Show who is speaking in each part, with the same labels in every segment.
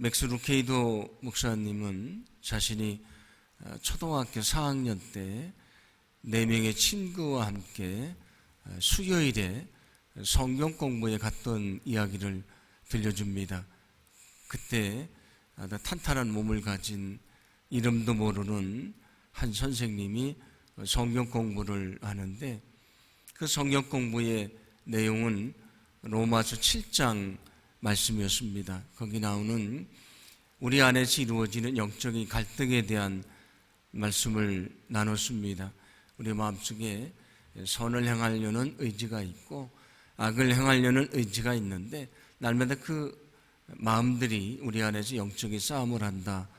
Speaker 1: 맥스 루케이도 목사님은 자신이 초등학교 4학년 때 4명의 친구와 함께 수요일에 성경 공부에 갔던 이야기를 들려줍니다. 그때 탄탄한 몸을 가진 이름도 모르는 한 선생님이 성경 공부를 하는데, 그 성경 공부의 내용은 로마서 7장 말씀이었습니다. 거기 나오는 우리 안에서 이루어지는 영적인 갈등에 대한 말씀을 나눴습니다. 우리 마음속에 선을 행하려는 의지가 있고 악을 행하려는 의지가 있는데, 날마다 그 마음들이 우리 안에서 영적인 싸움을 한다,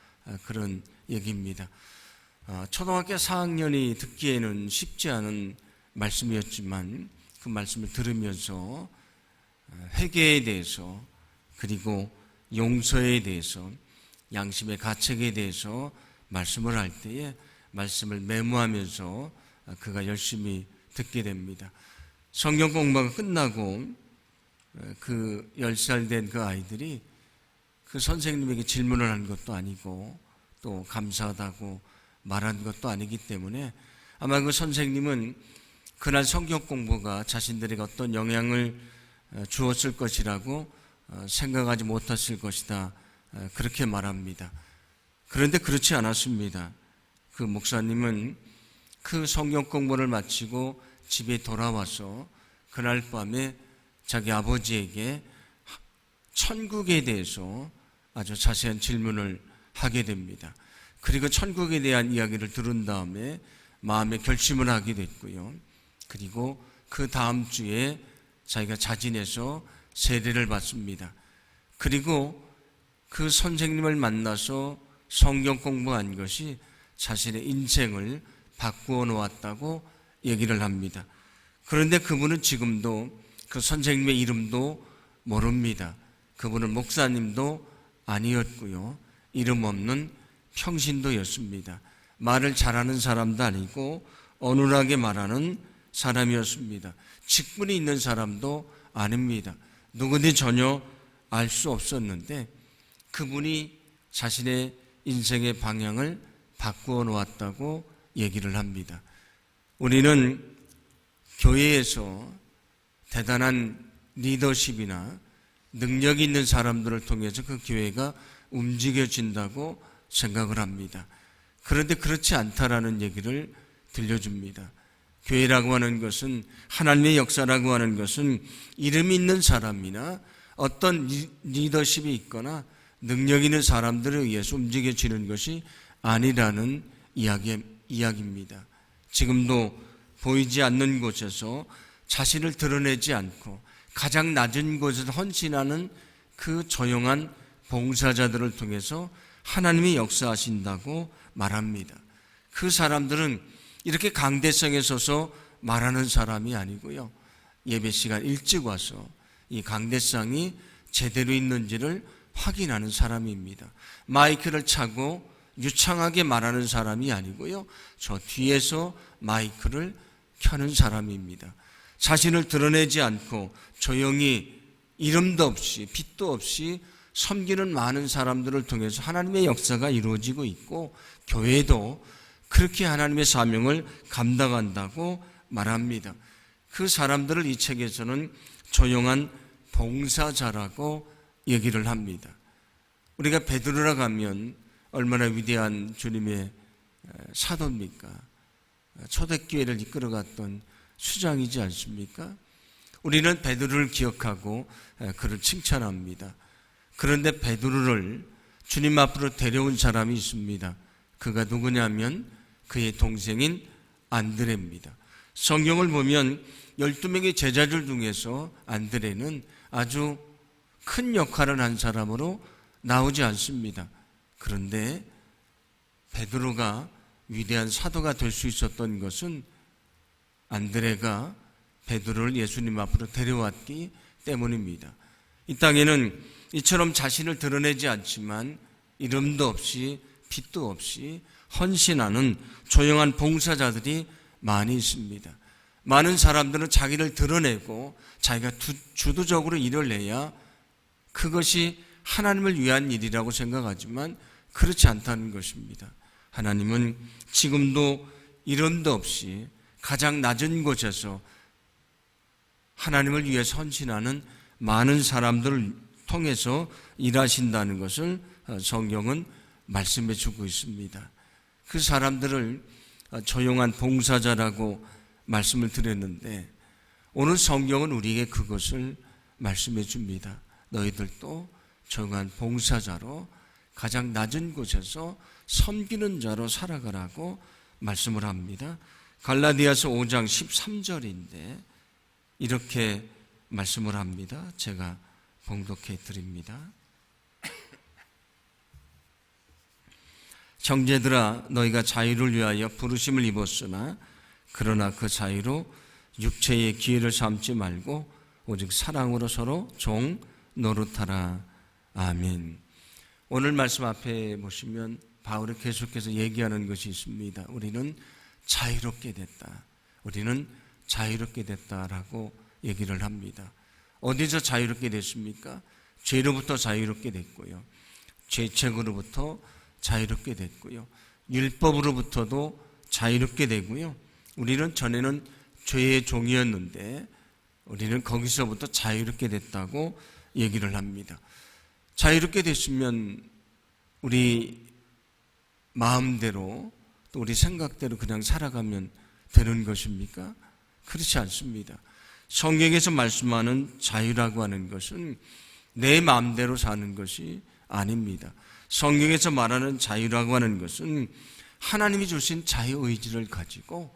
Speaker 1: 그런 얘기입니다. 초등학교 4학년이 듣기에는 쉽지 않은 말씀이었지만 그 말씀을 들으면서 회개에 대해서, 그리고 용서에 대해서, 양심의 가책에 대해서 말씀을 할 때에 말씀을 메모하면서 그가 열심히 듣게 됩니다. 성경 공부가 끝나고 그 10살 된 그 아이들이 그 선생님에게 질문을 한 것도 아니고 또 감사하다고 말한 것도 아니기 때문에 아마 그 선생님은 그날 성경 공부가 자신들에게 어떤 영향을 주었을 것이라고 생각하지 못했을 것이다, 그렇게 말합니다. 그런데 그렇지 않았습니다. 그 목사님은 그 성경 공부를 마치고 집에 돌아와서 그날 밤에 자기 아버지에게 천국에 대해서 아주 자세한 질문을 하게 됩니다. 그리고 천국에 대한 이야기를 들은 다음에 마음의 결심을 하게 됐고요. 그리고 그 다음 주에 자기가 자진해서 세례를 받습니다. 그리고 그 선생님을 만나서 성경 공부한 것이 자신의 인생을 바꾸어 놓았다고 얘기를 합니다. 그런데 그분은 지금도 그 선생님의 이름도 모릅니다. 그분은 목사님도 아니었고요, 이름 없는 평신도였습니다. 말을 잘하는 사람도 아니고 어눌하게 말하는 사람이었습니다. 직분이 있는 사람도 아닙니다. 누구든지 전혀 알 수 없었는데 그분이 자신의 인생의 방향을 바꾸어 놓았다고 얘기를 합니다. 우리는 교회에서 대단한 리더십이나 능력이 있는 사람들을 통해서 그 교회가 움직여진다고 생각을 합니다. 그런데 그렇지 않다라는 얘기를 들려줍니다. 교회라고 하는 것은, 하나님의 역사라고 하는 것은 이름 있는 사람이나 어떤 리더십이 있거나 능력 있는 사람들에 의해서 움직여지는 것이 아니라는 이야기입니다. 지금도 보이지 않는 곳에서 자신을 드러내지 않고 가장 낮은 곳에서 헌신하는 그 조용한 봉사자들을 통해서 하나님이 역사하신다고 말합니다. 그 사람들은 이렇게 강대상에 서서 말하는 사람이 아니고요, 예배 시간 일찍 와서 이 강대상이 제대로 있는지를 확인하는 사람입니다. 마이크를 차고 유창하게 말하는 사람이 아니고요, 저 뒤에서 마이크를 켜는 사람입니다. 자신을 드러내지 않고 조용히 이름도 없이 빛도 없이 섬기는 많은 사람들을 통해서 하나님의 역사가 이루어지고 있고, 교회도 그렇게 하나님의 사명을 감당한다고 말합니다. 그 사람들을 이 책에서는 조용한 봉사자라고 얘기를 합니다. 우리가 베드로라 가면 얼마나 위대한 주님의 사도입니까? 초대교회를 이끌어갔던 수장이지 않습니까? 우리는 베드로를 기억하고 그를 칭찬합니다. 그런데 베드로를 주님 앞으로 데려온 사람이 있습니다. 그가 누구냐면 그의 동생인 안드레입니다. 성경을 보면 12명의 제자들 중에서 안드레는 아주 큰 역할을 한 사람으로 나오지 않습니다. 그런데 베드로가 위대한 사도가 될 수 있었던 것은 안드레가 베드로를 예수님 앞으로 데려왔기 때문입니다. 이 땅에는 이처럼 자신을 드러내지 않지만 이름도 없이 빛도 없이 헌신하는 조용한 봉사자들이 많이 있습니다. 많은 사람들은 자기를 드러내고 자기가 주도적으로 일을 내야 그것이 하나님을 위한 일이라고 생각하지만 그렇지 않다는 것입니다. 하나님은 지금도 이름도 없이 가장 낮은 곳에서 하나님을 위해 헌신하는 많은 사람들을 통해서 일하신다는 것을 성경은 말씀해 주고 있습니다. 그 사람들을 조용한 봉사자라고 말씀을 드렸는데 오늘 성경은 우리에게 그것을 말씀해 줍니다. 너희들도 조용한 봉사자로 가장 낮은 곳에서 섬기는 자로 살아가라고 말씀을 합니다. 갈라디아서 5장 13절인데 이렇게 말씀을 합니다. 제가 봉독해 드립니다. 형제들아 너희가 자유를 위하여 부르심을 입었으나 그러나 그 자유로 육체의 기회를 삼지 말고 오직 사랑으로 서로 종 노릇하라. 아멘. 오늘 말씀 앞에 보시면 바울이 계속해서 얘기하는 것이 있습니다. 우리는 자유롭게 됐다. 우리는 자유롭게 됐다라고 얘기를 합니다. 어디서 자유롭게 됐습니까? 죄로부터 자유롭게 됐고요. 죄책으로부터 자유롭게 됐고요. 율법으로부터도 자유롭게 되고요. 우리는 전에는 죄의 종이었는데 우리는 거기서부터 자유롭게 됐다고 얘기를 합니다. 자유롭게 됐으면 우리 마음대로 또 우리 생각대로 그냥 살아가면 되는 것입니까? 그렇지 않습니다. 성경에서 말씀하는 자유라고 하는 것은 내 마음대로 사는 것이 아닙니다. 성경에서 말하는 자유라고 하는 것은 하나님이 주신 자유의지를 가지고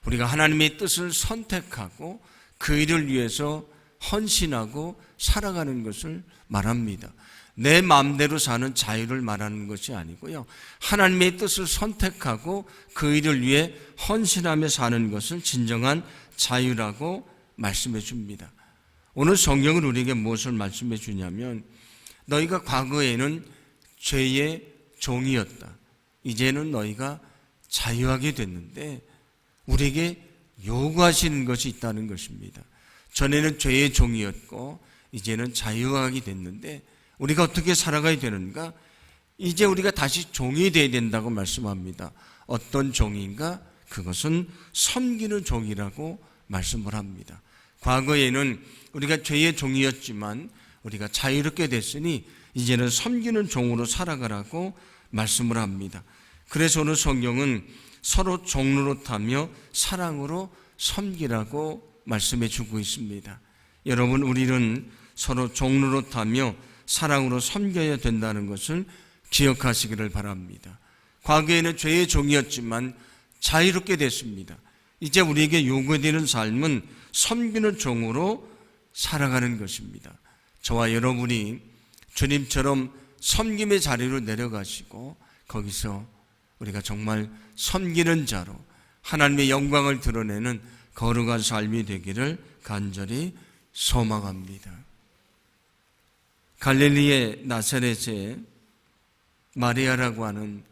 Speaker 1: 우리가 하나님의 뜻을 선택하고 그 일을 위해서 헌신하고 살아가는 것을 말합니다. 내 마음대로 사는 자유를 말하는 것이 아니고요. 하나님의 뜻을 선택하고 그 일을 위해 헌신하며 사는 것을 진정한 자유라고 말씀해 줍니다. 오늘 성경은 우리에게 무엇을 말씀해 주냐면 너희가 과거에는 죄의 종이었다. 이제는 너희가 자유하게 됐는데 우리에게 요구하시는 것이 있다는 것입니다. 전에는 죄의 종이었고 이제는 자유하게 됐는데 우리가 어떻게 살아가야 되는가? 이제 우리가 다시 종이 되어야 된다고 말씀합니다. 어떤 종인가? 그것은 섬기는 종이라고 말씀을 합니다. 과거에는 우리가 죄의 종이었지만 우리가 자유롭게 됐으니 이제는 섬기는 종으로 살아가라고 말씀을 합니다. 그래서 오늘 성경은 서로 종노릇하며 사랑으로 섬기라고 말씀해 주고 있습니다. 여러분, 우리는 서로 종노릇하며 사랑으로 섬겨야 된다는 것을 기억하시기를 바랍니다. 과거에는 죄의 종이었지만 자유롭게 됐습니다. 이제 우리에게 요구되는 삶은 섬기는 종으로 살아가는 것입니다. 저와 여러분이 주님처럼 섬김의 자리로 내려가시고 거기서 우리가 정말 섬기는 자로 하나님의 영광을 드러내는 거룩한 삶이 되기를 간절히 소망합니다. 갈릴리의 나사렛에 마리아라고 하는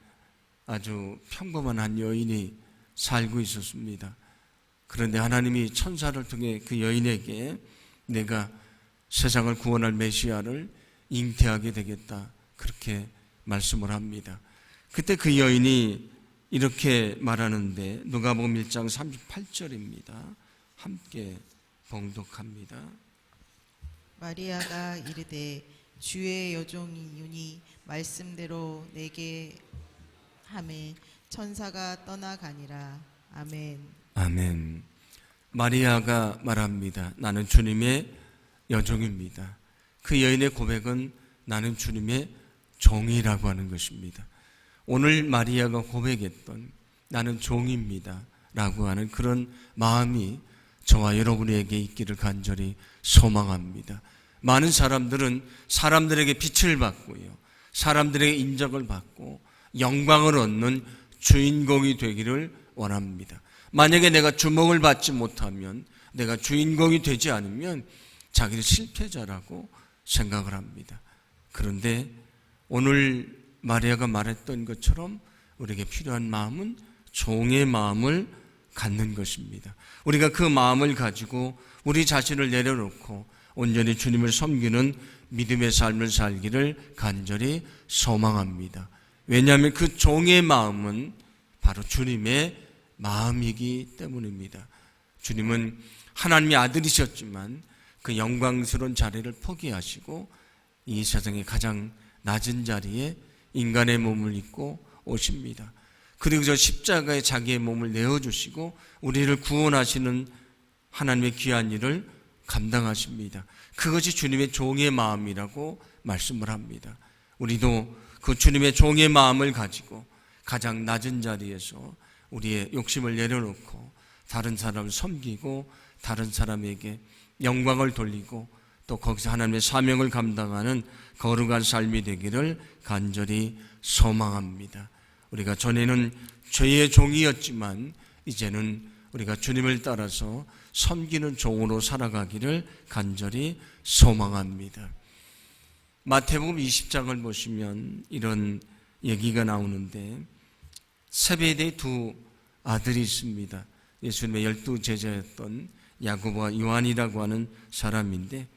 Speaker 1: 아주 평범한 한 여인이 살고 있었습니다. 그런데 하나님이 천사를 통해 그 여인에게 내가 세상을 구원할 메시아를 잉태하게 되겠다 그렇게 말씀을 합니다. 그때 그 여인이 이렇게 말하는데 누가복음 1장 38절입니다. 함께 봉독합니다.
Speaker 2: 마리아가 이르되 주의 여종이니 말씀대로 내게 하매 천사가 떠나가니라. 아멘.
Speaker 1: 아멘. 마리아가 말합니다. 나는 주님의 여종입니다. 그 여인의 고백은 나는 주님의 종이라고 하는 것입니다. 오늘 마리아가 고백했던 나는 종입니다 라고 하는 그런 마음이 저와 여러분에게 있기를 간절히 소망합니다. 많은 사람들은 사람들에게 빛을 받고요, 사람들에게 인정을 받고 영광을 얻는 주인공이 되기를 원합니다. 만약에 내가 주목을 받지 못하면, 내가 주인공이 되지 않으면 자기를 실패자라고 생각을 합니다. 그런데 오늘 마리아가 말했던 것처럼 우리에게 필요한 마음은 종의 마음을 갖는 것입니다. 우리가 그 마음을 가지고 우리 자신을 내려놓고 온전히 주님을 섬기는 믿음의 삶을 살기를 간절히 소망합니다. 왜냐하면 그 종의 마음은 바로 주님의 마음이기 때문입니다. 주님은 하나님의 아들이셨지만 그 영광스러운 자리를 포기하시고 이 세상의 가장 낮은 자리에 인간의 몸을 입고 오십니다. 그리고 저 십자가에 자기의 몸을 내어주시고 우리를 구원하시는 하나님의 귀한 일을 감당하십니다. 그것이 주님의 종의 마음이라고 말씀을 합니다. 우리도 그 주님의 종의 마음을 가지고 가장 낮은 자리에서 우리의 욕심을 내려놓고 다른 사람을 섬기고 다른 사람에게 영광을 돌리고 또 거기서 하나님의 사명을 감당하는 거룩한 삶이 되기를 간절히 소망합니다. 우리가 전에는 죄의 종이었지만 이제는 우리가 주님을 따라서 섬기는 종으로 살아가기를 간절히 소망합니다. 마태복음 20장을 보시면 이런 얘기가 나오는데 세베대의 두 아들이 있습니다. 예수님의 12제자였던 야고보와 요한이라고 하는 사람인데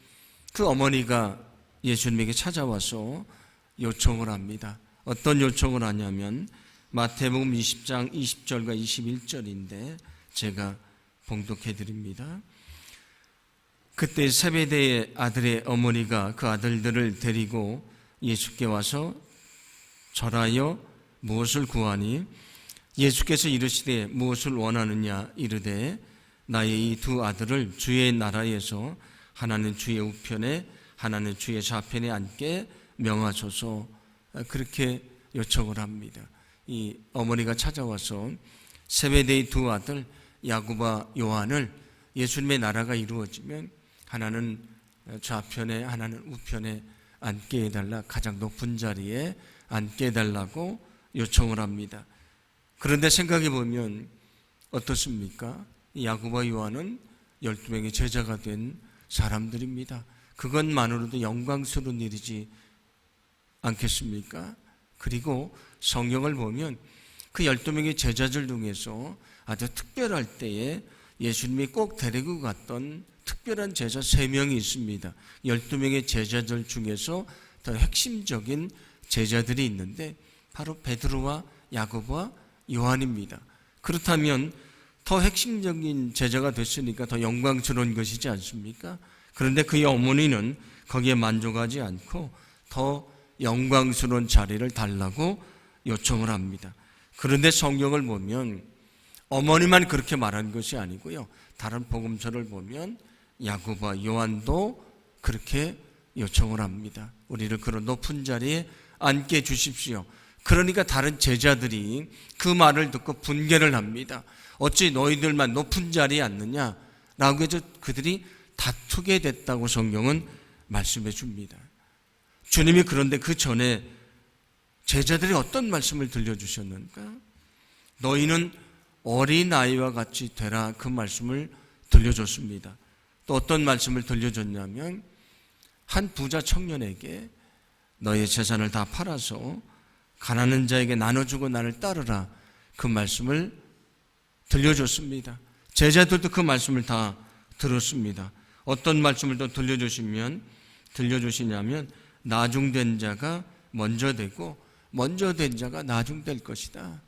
Speaker 1: 그 어머니가 예수님에게 찾아와서 요청을 합니다. 어떤 요청을 하냐면 마태복음 20장 20절과 21절인데 제가 봉독해 드립니다. 그때 세베대의 아들의 어머니가 그 아들들을 데리고 예수께 와서 절하여 무엇을 구하니 예수께서 이르시되 무엇을 원하느냐 이르되 나의 이 두 아들을 주의 나라에서 하나는 주의 우편에 하나는 주의 좌편에 앉게 명하소서 그렇게 요청을 합니다. 이 어머니가 찾아와서 세베대의 두 아들 야고보와 요한을 예수님의 나라가 이루어지면 하나는 좌편에 하나는 우편에 앉게 해달라 가장 높은 자리에 앉게 해달라고 요청을 합니다. 그런데 생각해 보면 어떻습니까? 야고보와 요한은 12명의 제자가 된 사람들입니다. 그것만으로도 영광스러운 일이지 않겠습니까? 그리고 성경을 보면 그 12명의 제자들 중에서 아주 특별할 때에 예수님이 꼭 데리고 갔던 특별한 제자 3명이 있습니다. 12명의 제자들 중에서 더 핵심적인 제자들이 있는데 바로 베드로와 야고보와 요한입니다. 그렇다면 더 핵심적인 제자가 됐으니까 더 영광스러운 것이지 않습니까? 그런데 그의 어머니는 거기에 만족하지 않고 더 영광스러운 자리를 달라고 요청을 합니다. 그런데 성경을 보면 어머니만 그렇게 말한 것이 아니고요. 다른 복음서를 보면 야고보와 요한도 그렇게 요청을 합니다. 우리를 그런 높은 자리에 앉게 해주십시오. 그러니까 다른 제자들이 그 말을 듣고 분개를 합니다. 어찌 너희들만 높은 자리에 앉느냐라고 해서 그들이 다투게 됐다고 성경은 말씀해 줍니다. 주님이 그런데 그 전에 제자들이 어떤 말씀을 들려주셨는가? 너희는 어린아이와 같이 되라 그 말씀을 들려줬습니다. 또 어떤 말씀을 들려줬냐면 한 부자 청년에게 너의 재산을 다 팔아서 가난한 자에게 나눠주고 나를 따르라 그 말씀을 들려줬습니다. 제자들도 그 말씀을 다 들었습니다. 어떤 말씀을 또 들려주시냐면 나중된 자가 먼저 되고 먼저 된 자가 나중될 것이다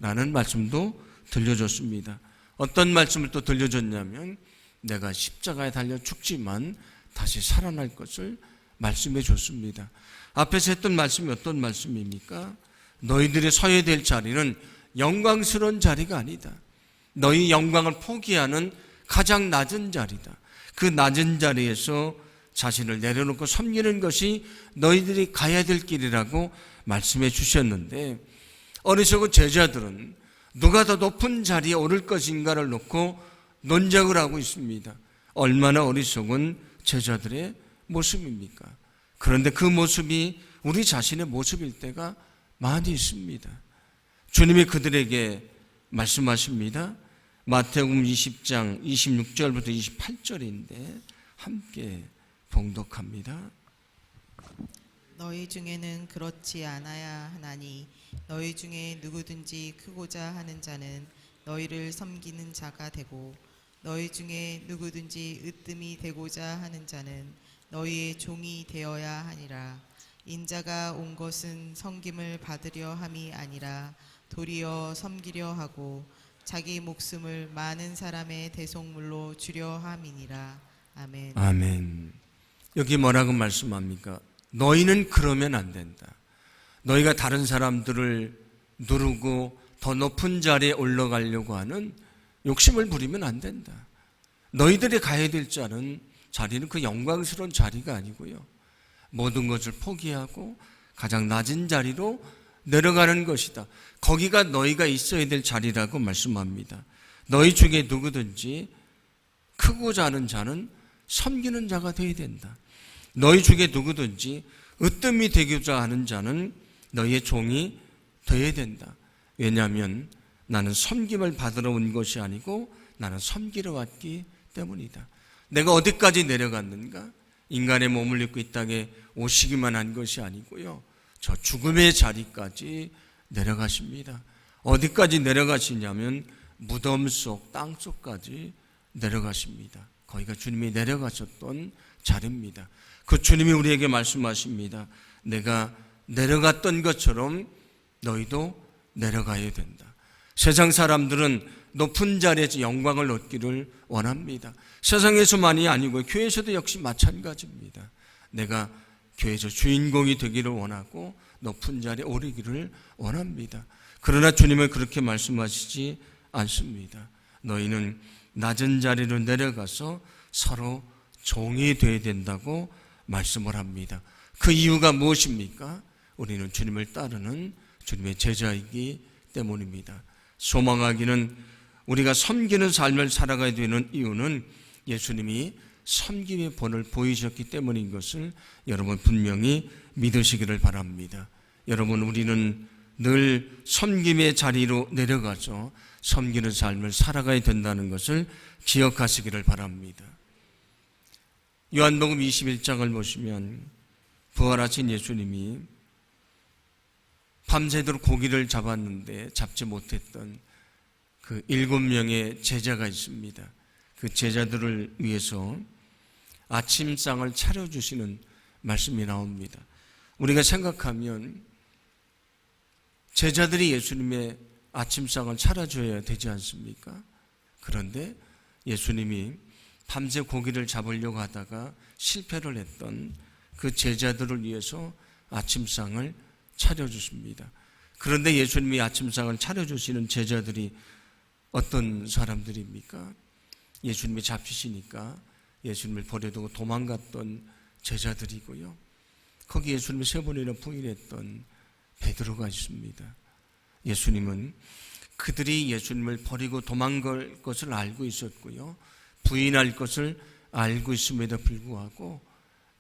Speaker 1: 라는 말씀도 들려줬습니다. 어떤 말씀을 또 들려줬냐면 내가 십자가에 달려 죽지만 다시 살아날 것을 말씀해 줬습니다. 앞에서 했던 말씀이 어떤 말씀입니까? 너희들이 서야 될 자리는 영광스러운 자리가 아니다. 너희 영광을 포기하는 가장 낮은 자리다. 그 낮은 자리에서 자신을 내려놓고 섬기는 것이 너희들이 가야 될 길이라고 말씀해 주셨는데 어리석은 제자들은 누가 더 높은 자리에 오를 것인가를 놓고 논쟁을 하고 있습니다. 얼마나 어리석은 제자들의 모습입니까? 그런데 그 모습이 우리 자신의 모습일 때가 많이 있습니다. 주님이 그들에게 말씀하십니다. 마태복음 20장 26절부터 28절인데 함께 봉독합니다.
Speaker 2: 너희 중에는 그렇지 않아야 하나니 너희 중에 누구든지 크고자 하는 자는 너희를 섬기는 자가 되고 너희 중에 누구든지 으뜸이 되고자 하는 자는 너희의 종이 되어야 하니라. 인자가 온 것은 섬김을 받으려 함이 아니라 도리어 섬기려 하고 자기 목숨을 많은 사람의 대속물로 주려 함이니라. 아멘.
Speaker 1: 아멘. 여기 뭐라고 말씀합니까? 너희는 그러면 안 된다. 너희가 다른 사람들을 누르고 더 높은 자리에 올라가려고 하는 욕심을 부리면 안 된다. 너희들이 가야 될 자리는 그 영광스러운 자리가 아니고요. 모든 것을 포기하고 가장 낮은 자리로 내려가는 것이다. 거기가 너희가 있어야 될 자리라고 말씀합니다. 너희 중에 누구든지 크고자 하는 자는 섬기는 자가 되어야 된다. 너희 중에 누구든지 으뜸이 되고자 하는 자는 너희의 종이 되어야 된다. 왜냐하면 나는 섬김을 받으러 온 것이 아니고 나는 섬기러 왔기 때문이다. 내가 어디까지 내려갔는가? 인간의 몸을 입고 이 땅에 오시기만 한 것이 아니고요. 저 죽음의 자리까지 내려가십니다. 어디까지 내려가시냐면 무덤 속, 땅 속까지 내려가십니다. 거기가 주님이 내려가셨던 자리입니다. 그 주님이 우리에게 말씀하십니다. 내가 내려갔던 것처럼 너희도 내려가야 된다. 세상 사람들은 높은 자리에서 영광을 얻기를 원합니다. 세상에서만이 아니고 교회에서도 역시 마찬가지입니다. 내가 교회에서 주인공이 되기를 원하고 높은 자리에 오르기를 원합니다. 그러나 주님은 그렇게 말씀하시지 않습니다. 너희는 낮은 자리로 내려가서 서로 종이 되어야 된다고 말씀을 합니다. 그 이유가 무엇입니까? 우리는 주님을 따르는 주님의 제자이기 때문입니다. 소망하기는 우리가 섬기는 삶을 살아가야 되는 이유는 예수님이 섬김의 본을 보이셨기 때문인 것을 여러분 분명히 믿으시기를 바랍니다. 여러분, 우리는 늘 섬김의 자리로 내려가서 섬기는 삶을 살아가야 된다는 것을 기억하시기를 바랍니다. 요한복음 21장을 보시면 부활하신 예수님이 밤새도록 고기를 잡았는데 잡지 못했던 그 7명의 제자가 있습니다. 그 제자들을 위해서 아침상을 차려주시는 말씀이 나옵니다. 우리가 생각하면 제자들이 예수님의 아침상을 차려줘야 되지 않습니까? 그런데 예수님이 밤새 고기를 잡으려고 하다가 실패를 했던 그 제자들을 위해서 아침상을 차려주십니다. 그런데 예수님이 아침상을 차려주시는 제자들이 어떤 사람들입니까? 예수님이 잡히시니까 예수님을 버려두고 도망갔던 제자들이고요. 거기 예수님을 3번이나 부인했던 베드로가 있습니다. 예수님은 그들이 예수님을 버리고 도망갈 것을 알고 있었고요. 부인할 것을 알고 있음에도 불구하고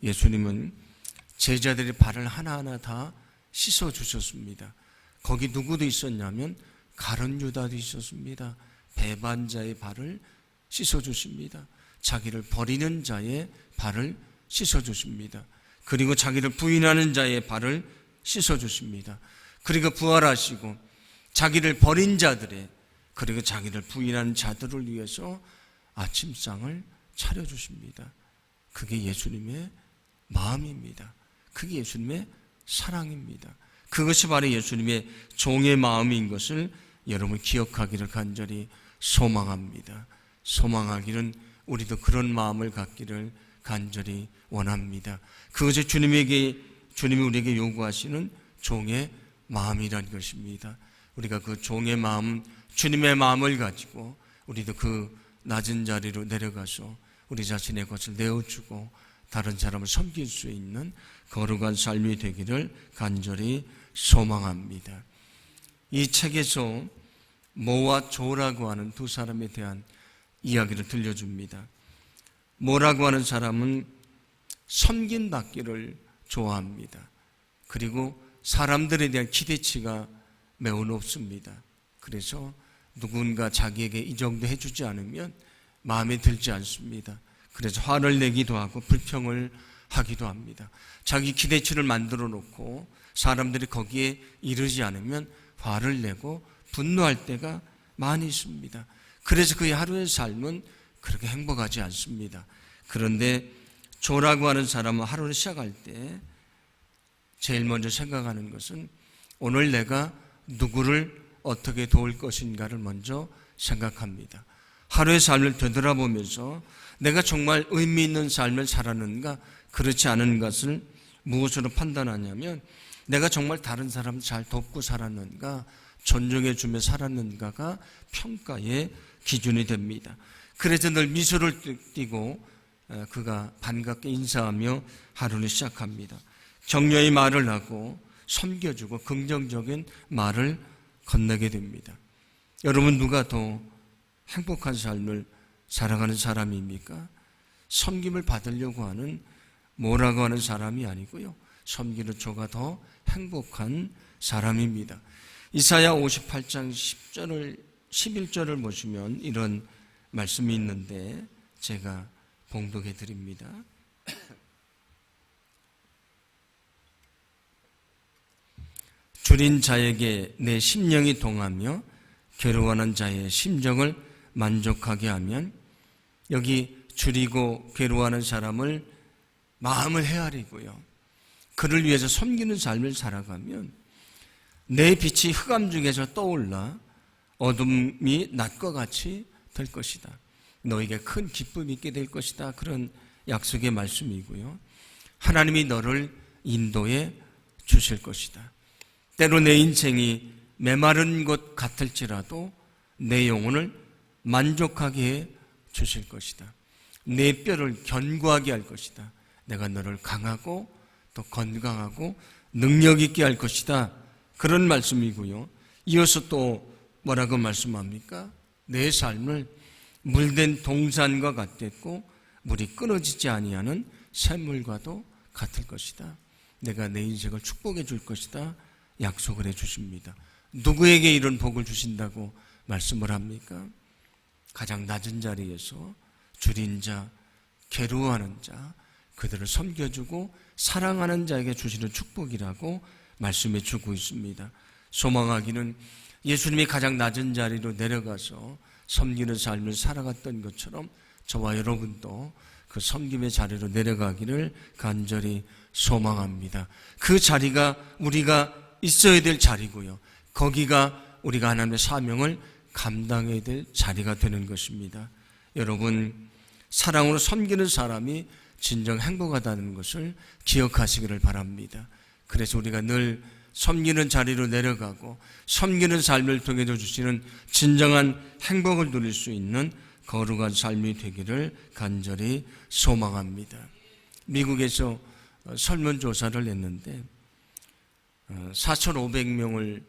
Speaker 1: 예수님은 제자들의 발을 하나하나 다 씻어주셨습니다. 거기 누구도 있었냐면 가룟 유다도 있었습니다. 배반자의 발을 씻어주십니다. 자기를 버리는 자의 발을 씻어주십니다. 그리고 자기를 부인하는 자의 발을 씻어주십니다. 그리고 부활하시고 자기를 버린 자들의 그리고 자기를 부인하는 자들을 위해서 아침상을 차려주십니다. 그게 예수님의 마음입니다. 그게 예수님의 사랑입니다. 그것이 바로 예수님의 종의 마음인 것을 여러분 기억하기를 간절히 소망합니다. 소망하기는 우리도 그런 마음을 갖기를 간절히 원합니다. 그것이 주님이 우리에게 요구하시는 종의 마음이라는 것입니다. 우리가 그 종의 마음, 주님의 마음을 가지고 우리도 그 낮은 자리로 내려가서 우리 자신의 것을 내어주고 다른 사람을 섬길 수 있는 거룩한 삶이 되기를 간절히 소망합니다. 이 책에서 모와 조라고 하는 두 사람에 대한 이야기를 들려줍니다. 모라고 하는 사람은 섬김받기를 좋아합니다. 그리고 사람들에 대한 기대치가 매우 높습니다. 그래서 누군가 자기에게 이 정도 해주지 않으면 마음에 들지 않습니다. 그래서 화를 내기도 하고 불평을 하기도 합니다. 자기 기대치를 만들어 놓고 사람들이 거기에 이르지 않으면 화를 내고 분노할 때가 많이 있습니다. 그래서 그의 하루의 삶은 그렇게 행복하지 않습니다. 그런데 조라고 하는 사람은 하루를 시작할 때 제일 먼저 생각하는 것은 오늘 내가 누구를 어떻게 도울 것인가를 먼저 생각합니다. 하루의 삶을 되돌아보면서 내가 정말 의미 있는 삶을 살았는가, 그렇지 않은 것을 무엇으로 판단하냐면 내가 정말 다른 사람을 잘 돕고 살았는가, 존중해 주며 살았는가가 평가의 기준이 됩니다. 그래서 늘 미소를 띠고 그가 반갑게 인사하며 하루를 시작합니다. 격려의 말을 하고 섬겨주고 긍정적인 말을 건네게 됩니다. 여러분, 누가 더 행복한 삶을 살아가는 사람입니까? 섬김을 받으려고 하는, 뭐라고 하는 사람이 아니고요, 섬기는 조가 더 행복한 사람입니다. 이사야 58장 11절을 보시면 이런 말씀이 있는데 제가 봉독해 드립니다. 줄인 자에게 내 심령이 동하며 괴로워하는 자의 심정을 만족하게 하면, 여기 줄이고 괴로워하는 사람을 마음을 헤아리고요, 그를 위해서 섬기는 삶을 살아가면 내 빛이 흑암 중에서 떠올라 어둠이 낮과 같이 될 것이다. 너에게 큰 기쁨이 있게 될 것이다. 그런 약속의 말씀이고요, 하나님이 너를 인도해 주실 것이다. 때로 내 인생이 메마른 것 같을지라도 내 영혼을 만족하게 해 주실 것이다. 내 뼈를 견고하게 할 것이다. 내가 너를 강하고 또 건강하고 능력 있게 할 것이다. 그런 말씀이고요, 이어서 또 뭐라고 말씀합니까? 내 삶을 물된 동산과 같겠고 물이 끊어지지 아니하는 샘물과도 같을 것이다. 내가 내 인생을 축복해 줄 것이다. 약속을 해 주십니다. 누구에게 이런 복을 주신다고 말씀을 합니까? 가장 낮은 자리에서 줄인 자, 괴로워하는 자, 그들을 섬겨주고 사랑하는 자에게 주시는 축복이라고 말씀해 주고 있습니다. 소망하기는 예수님이 가장 낮은 자리로 내려가서 섬기는 삶을 살아갔던 것처럼 저와 여러분도 그 섬김의 자리로 내려가기를 간절히 소망합니다. 그 자리가 우리가 있어야 될 자리고요, 거기가 우리가 하나님의 사명을 감당해야 될 자리가 되는 것입니다. 여러분, 사랑으로 섬기는 사람이 진정 행복하다는 것을 기억하시기를 바랍니다. 그래서 우리가 늘 섬기는 자리로 내려가고 섬기는 삶을 통해서 주시는 진정한 행복을 누릴 수 있는 거룩한 삶이 되기를 간절히 소망합니다. 미국에서 설문조사를 했는데 4,500명을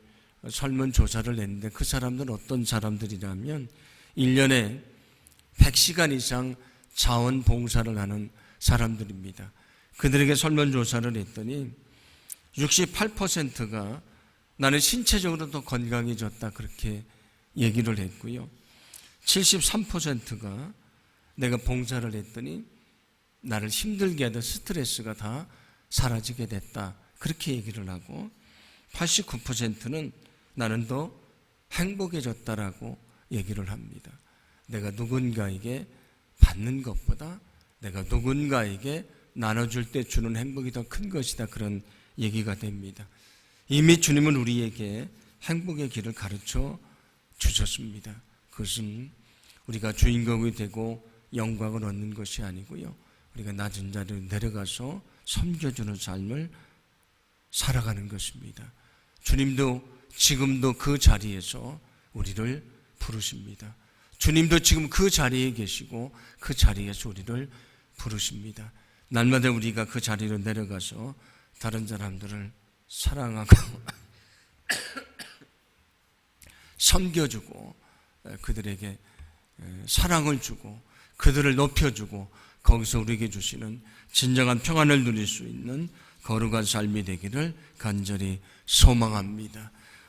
Speaker 1: 설문조사를 했는데 그 사람들은 어떤 사람들이라면 1년에 100시간 이상 자원봉사를 하는 사람들입니다. 그들에게 설문조사를 했더니 68%가 나는 신체적으로 더 건강해졌다, 그렇게 얘기를 했고요, 73%가 내가 봉사를 했더니 나를 힘들게 하던 스트레스가 다 사라지게 됐다, 그렇게 얘기를 하고 89%는 나는 더 행복해졌다라고 얘기를 합니다. 내가 누군가에게 받는 것보다 내가 누군가에게 나눠줄 때 주는 행복이 더 큰 것이다, 그런 얘기가 됩니다. 이미 주님은 우리에게 행복의 길을 가르쳐 주셨습니다. 그것은 우리가 주인공이 되고 영광을 얻는 것이 아니고요, 우리가 낮은 자리로 내려가서 섬겨주는 삶을 살아가는 것입니다. 주님도 지금도 그 자리에서 우리를 부르십니다. 주님도 지금 그 자리에 계시고 그 자리에서 우리를 부르십니다. 날마다 우리가 그 자리로 내려가서 다른 사람들을 사랑하고 섬겨주고 그들에게 사랑을 주고 그들을 높여주고 거기서 우리에게 주시는 진정한 평안을 누릴 수 있는 거룩한 삶이 되기를 간절히 소망합니다.